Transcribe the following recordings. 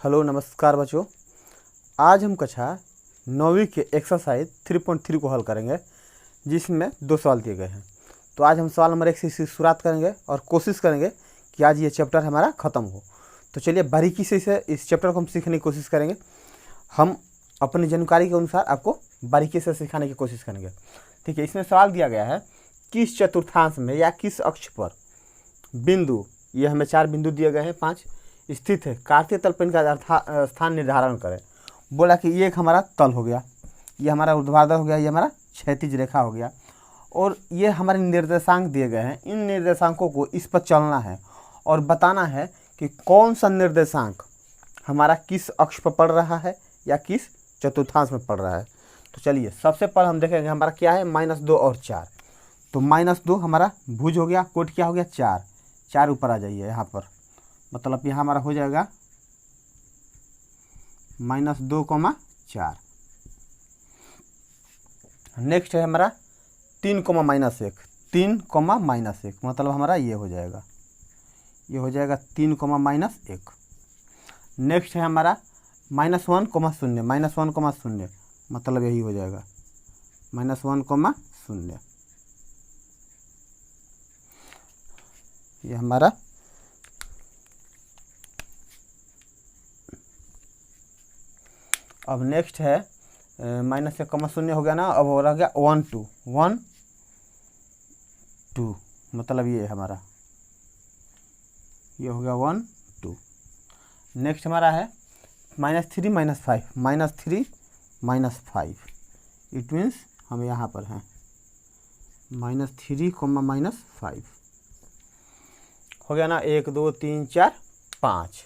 Hello नमस्कार बच्चों। आज हम कक्षा 9वीं के एक्सरसाइज 3.3 को हल करेंगे, जिसमें 2 सवाल दिए गए हैं। तो आज हम सवाल नंबर 1 से शुरुआत करेंगे और कोशिश करेंगे कि आज ये चैप्टर हमारा ख़त्म हो। तो चलिए बारीकी से इस चैप्टर को हम सीखने की कोशिश करेंगे। हम अपनी जानकारी के अनुसार आपको बारीकी से सिखाने की कोशिश करेंगे। ठीक है, इसमें सवाल दिया गया है किस चतुर्थांश में या किस अक्ष पर बिंदु, ये हमें 4 बिंदु दिए गए हैं, 5 स्थित है, कार्तीय तल पर इनका स्थान निर्धारण करें। बोला कि ये एक हमारा तल हो गया, ये हमारा ऊर्ध्वाधर हो गया, ये हमारा क्षैतिज रेखा हो गया, और ये हमारे निर्देशांक दिए गए हैं। इन निर्देशांकों को इस पर चलना है और बताना है कि कौन सा निर्देशांक हमारा किस अक्ष पर पड़ रहा है या किस चतुर्थांश में पड़ रहा है। तो चलिए सबसे पहले हम देखेंगे हमारा क्या है, -2 और 4। तो -2 हमारा भुज हो गया, कोट क्या हो गया 4 ऊपर आ जाइए यहाँ पर, मतलब यहाँ हमारा हो जाएगा -2,4। नेक्स्ट है हमारा 3,-1, 3,-1, मतलब हमारा ये हो जाएगा 3,-1। नेक्स्ट है हमारा -1,0, मतलब यही हो जाएगा -1,0। ये हमारा अब नेक्स्ट है -1,0 हो गया ना, अब हो रहा गया 1, 2, मतलब ये हमारा ये हो गया 1, 2। नेक्स्ट हमारा है -3, -5, इट मीन्स हम यहाँ पर हैं -3, -5 हो गया ना। 1, 2, 3, 4, 5,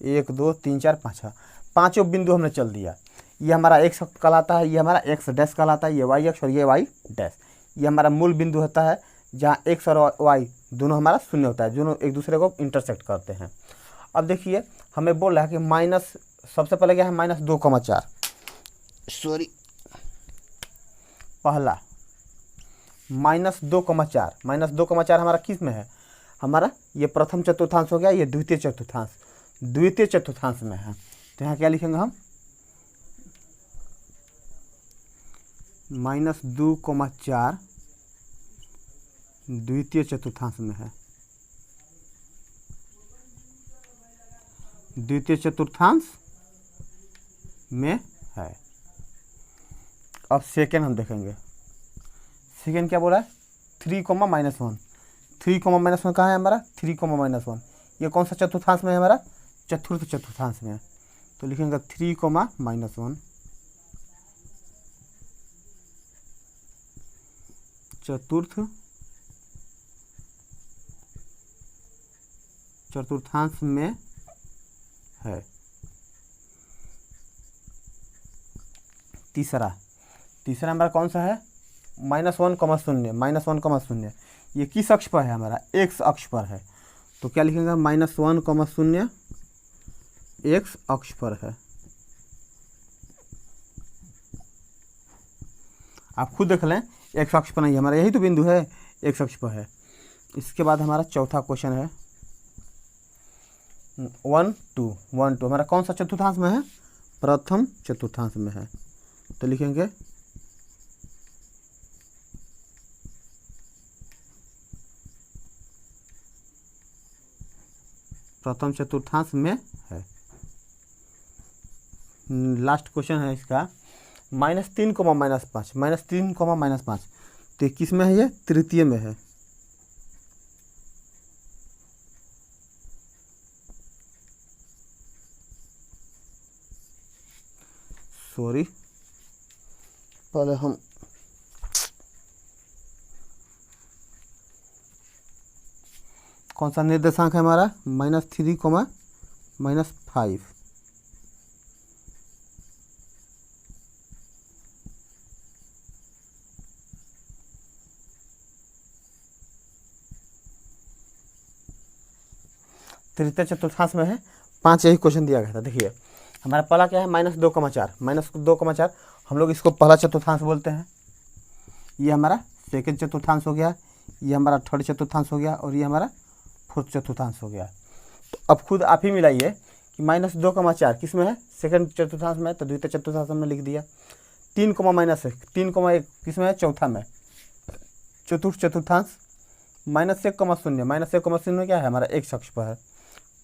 1, 2, 3, 4, 5, पाँचों बिंदु हमने चल दिया। ये हमारा एक्स कहलाता है, ये हमारा एक्स डैश कहलाता है, ये वाई एक्स और ये वाई डैश। ये हमारा मूल बिंदु होता है जहाँ एक्स और वाई दोनों हमारा शून्य होता है, दोनों एक दूसरे को इंटरसेक्ट करते हैं। अब देखिए हमें बोल रहा है कि सबसे पहले क्या है -2,4, सॉरी पहला -2,4 हमारा किस में है, हमारा ये प्रथम चतुर्थांश हो गया, ये द्वितीय चतुर्थांश में है। तो यहाँ क्या लिखेंगे हम -2,4 द्वितीय चतुर्थांश में है, द्वितीय चतुर्थांश में है। अब सेकेंड हम देखेंगे, सेकेंड क्या बोला है 3,-1, 3,-1 कहाँ है हमारा 3,-1, ये कौन सा चतुर्थांश में है हमारा चतुर्थ चतुर्थांश में है। तो लिखेंगे 3,-1 चतुर्थ चतुर्थांश में है। तीसरा हमारा कौन सा है -1,0, ये किस अक्ष पर है हमारा एक्स अक्ष पर है। तो क्या लिखेंगे -1,0 एक्स अक्ष पर है। आप खुद देख लें, एक्स अक्ष पर नहीं, हमारा यही तो बिंदु है, एक्स अक्ष पर है। इसके बाद हमारा चौथा क्वेश्चन है 1, 2, हमारा कौन सा चतुर्थांश में है, प्रथम चतुर्थांश में है। तो लिखेंगे प्रथम चतुर्थांश में है। लास्ट क्वेश्चन है इसका -3, -5, तो किस में है, ये तृतीय में है। सॉरी पहले हम कौन सा निर्देशांक है हमारा -3, -5। तृतीय चतुर्थांश में है, 5 यही क्वेश्चन दिया गया था। देखिए हमारा पहला क्या है -2,4, हम लोग इसको पहला चतुर्थांश बोलते हैं। ये हमारा सेकंड चतुर्थांश हो गया, ये हमारा थर्ड चतुर्थांश हो गया, और ये हमारा फोर्थ चतुर्थांश हो गया। तो अब खुद आप ही मिलाइए कि -2,4 किस में है, सेकंड चतुर्थांश में, तो द्वितीय चतुर्थांश में लिख दिया। 3, -1 3,1 किस में है, चौथा में, चतुर्थ चतुर्थांश। -1,0 -1,0 में क्या है हमारा, x अक्ष पर है।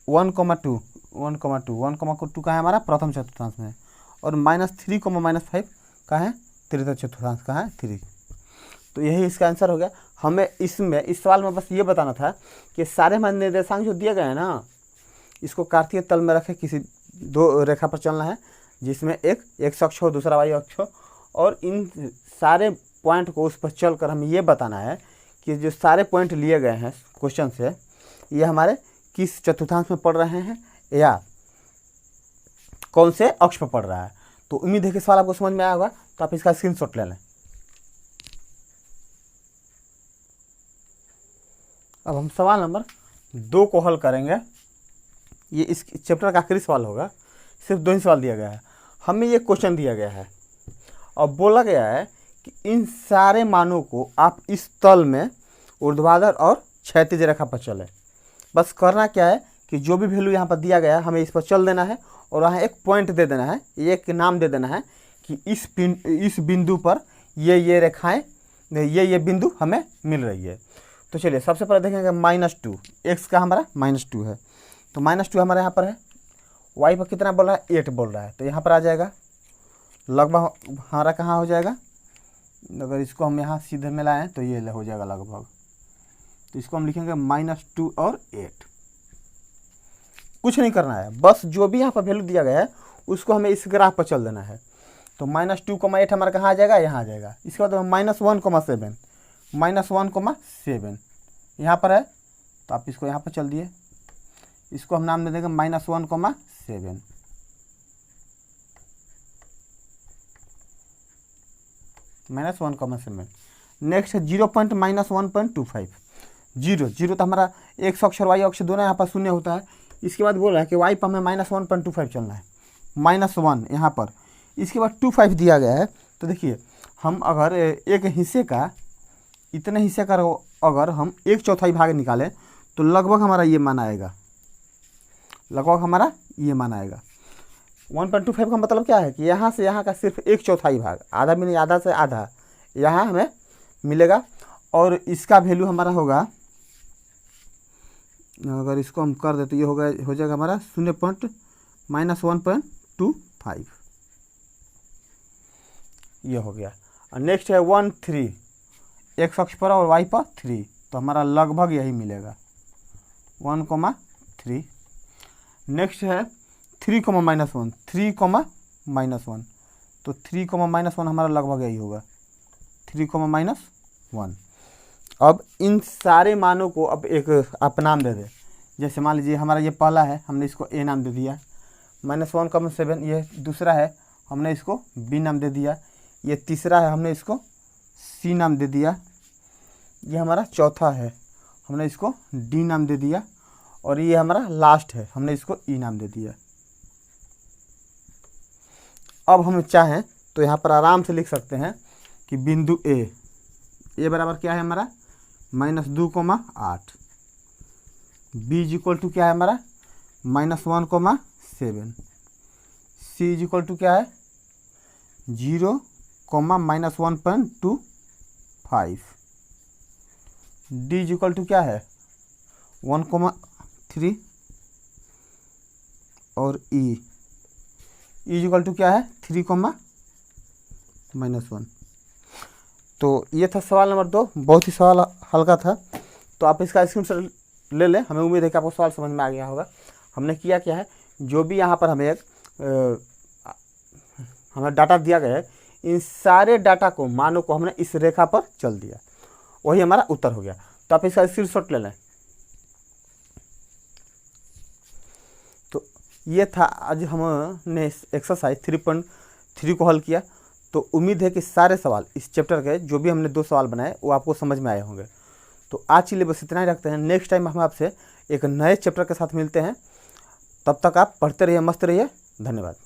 1,2 1,2 का है हमारा प्रथम चतुर्थांश में, और -3, -5 का है तृतीय चतुर्थांश का है 3। तो यही इसका आंसर हो गया। हमें इसमें इस सवाल में बस ये बताना था कि सारे हमारे निर्देशांक जो दिए गए हैं ना, इसको कार्तीय तल में रखे किसी दो रेखा पर चलना है, जिसमें एक x अक्ष हो, दूसरा y अक्ष हो, और इन सारे पॉइंट को उस पर चलकर हमें ये बताना है कि जो सारे पॉइंट लिए गए हैं क्वेश्चन से, ये हमारे किस चतुर्थांश में पड़ रहे हैं या कौन से अक्ष पर पड़ रहा है। तो उम्मीद है कि सवाल आपको समझ में आया होगा, तो आप इसका स्क्रीनशॉट ले लें। अब हम सवाल नंबर 2 को हल करेंगे। ये इस चैप्टर का आखिरी सवाल होगा, सिर्फ 2 ही सवाल दिया गया है। हमें ये क्वेश्चन दिया गया है और बोला गया है कि इन सारे मानों को आप इस तल में ऊर्ध्वाधर और क्षैतिज रेखा पर चलें। बस करना क्या है कि जो भी वैल्यू यहाँ पर दिया गया है हमें इस पर चल देना है, और वहाँ एक पॉइंट दे देना है, एक नाम दे देना है कि इस बिंदु पर ये रेखाएं, ये बिंदु हमें मिल रही है। तो चलिए सबसे पहले देखेंगे -2, x का हमारा -2 है, तो -2 हमारे यहाँ पर है। y पर कितना बोल रहा है, 8 बोल रहा है, तो यहाँ पर आ जाएगा लगभग हमारा कहाँ हो जाएगा, अगर इसको हम यहाँ सीधे में लाएँ तो ये हो जाएगा लगभग, तो इसको हम लिखेंगे -2 और 8। कुछ नहीं करना है, बस जो भी यहाँ पर वैल्यू दिया गया है उसको हमें इस ग्राफ पर चल देना है। तो -2,8 हमारा कहाँ आ जाएगा, यहाँ आ जाएगा। इसके बाद -1,7 यहाँ पर है, तो आप इसको यहाँ पर चल दिए, इसको हम नाम दे देंगे -1,7। -1,7। नेक्स्ट है 0.-1.25। 0 तो हमारा x अक्ष और y अक्ष दोनों यहाँ पर शून्य होता है। इसके बाद बोल रहा है कि y पर हमें -1.25 चलना है, -1 यहाँ पर। इसके बाद 25 दिया गया है, तो देखिए हम अगर एक हिस्से का, इतने हिस्से का अगर हम 1/4 भाग निकालें तो लगभग हमारा ये मान आएगा, 1.25 का मतलब क्या है कि यहाँ से यहाँ का सिर्फ 1/4 भाग, आधा भी नहीं, आधा से आधा यहाँ हमें मिलेगा। और इसका वैल्यू हमारा होगा, अगर इसको हम कर दे तो ये हो जाएगा हमारा 0.-1.25, ये हो गया। और नेक्स्ट है 1,3, x अक्ष पर और y पर 3, तो हमारा लगभग यही मिलेगा 1,3। नेक्स्ट है 3,-1, 3,-1, तो 3,-1 हमारा लगभग यही होगा 3,-1। अब इन सारे मानों को अब एक आप नाम दे दें। जैसे मान लीजिए हमारा ये पहला है, हमने इसको a नाम दे दिया, -1,7, ये दूसरा है, हमने इसको b नाम दे दिया, ये तीसरा है, हमने इसको c नाम दे दिया, ये हमारा चौथा है, हमने इसको d नाम दे दिया, और ये हमारा लास्ट है, हमने इसको e नाम दे दिया। अब हम चाहें तो यहाँ पर आराम से लिख सकते हैं कि बिंदु a बराबर क्या है हमारा, -2,8, b इक्वल टू क्या है हमारा, -1,7, c इक्वल टू क्या है 0, -1.25, d इक्वल टू क्या है 1,3, और e इक्वल टू क्या है 3,-1। तो ये था सवाल नंबर 2, बहुत ही सवाल हल्का था, तो आप इसका स्क्रीनशॉट ले लें। हमें उम्मीद है कि आपको सवाल समझ में आ गया होगा। हमने किया क्या है, जो भी यहाँ पर हमें हमें डाटा दिया गया है, इन सारे डाटा को, मानों को हमने इस रेखा पर चल दिया, वही हमारा उत्तर हो गया। तो आप इसका स्क्रीनशॉट ले लें। तो ये था आज हमने एक्सरसाइज 3.3 को हल किया। तो उम्मीद है कि सारे सवाल इस चैप्टर के, जो भी हमने 2 सवाल बनाए, वो आपको समझ में आए होंगे। तो आज के लिए बस इतना ही रखते हैं। नेक्स्ट टाइम हम आपसे एक नए चैप्टर के साथ मिलते हैं। तब तक आप पढ़ते रहिए, मस्त रहिए। धन्यवाद।